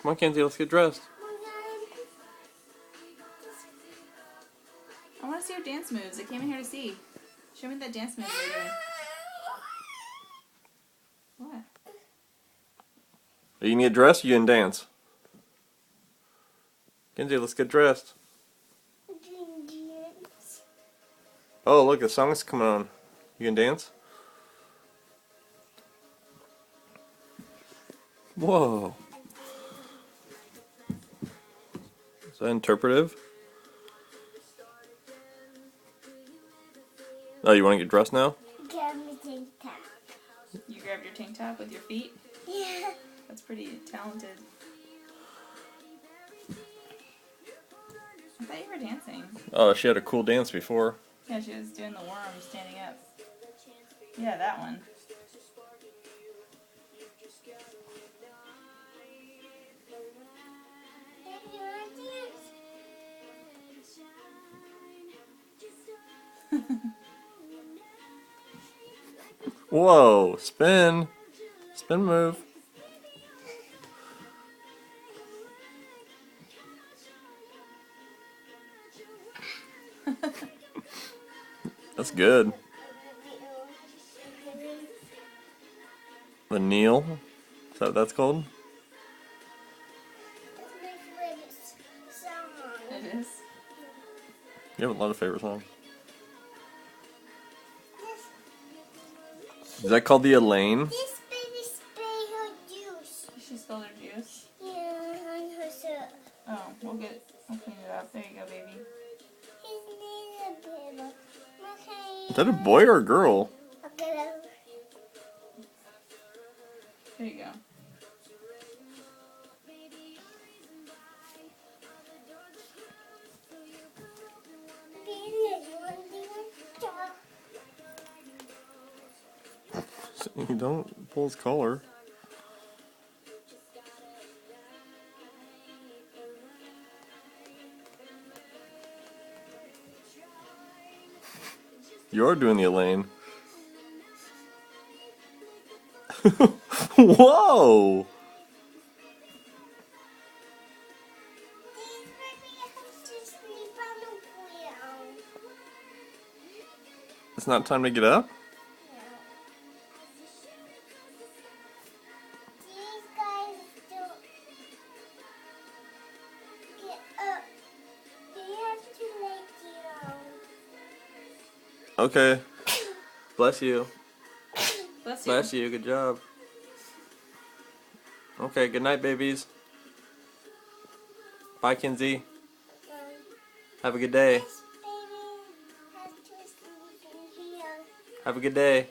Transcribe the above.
Come on, Kenzie, let's get dressed. I want to see your dance moves. I came in here to see. Show me that dance move you're doing. What? Are you gonna get dressed or you gonna dance? Kenzie, let's get dressed. Oh, look, the song's coming on. You gonna dance? Whoa. Is that interpretive? Oh, you want to get dressed now? Grab my tank top. You grabbed your tank top with your feet? Yeah. That's pretty talented. I thought you were dancing. Oh, she had a cool dance before. Yeah, she was doing the worm standing up. Yeah, that one. Whoa, spin. Spin move. That's good. The kneel? Is that what that's called? That's my favorite song. It is. You have a lot of favorite songs. This, Is that called the Elaine? this baby spray her juice. She spilled her juice. Yeah, on her shirt. Oh, we'll clean it up. There you go, baby. His name is a baby. Okay. Is that a boy or a girl? Okay. There you go. You don't pull his collar. You're doing the Elaine. Whoa! It's not time to get up? These guys don't get up. They have to lay down. Okay. Bless you. Bless you. Bless you. Good job. Okay, good night, babies. Bye, Kenzie. Have a good day. This baby has to sleep in here. Have a good day.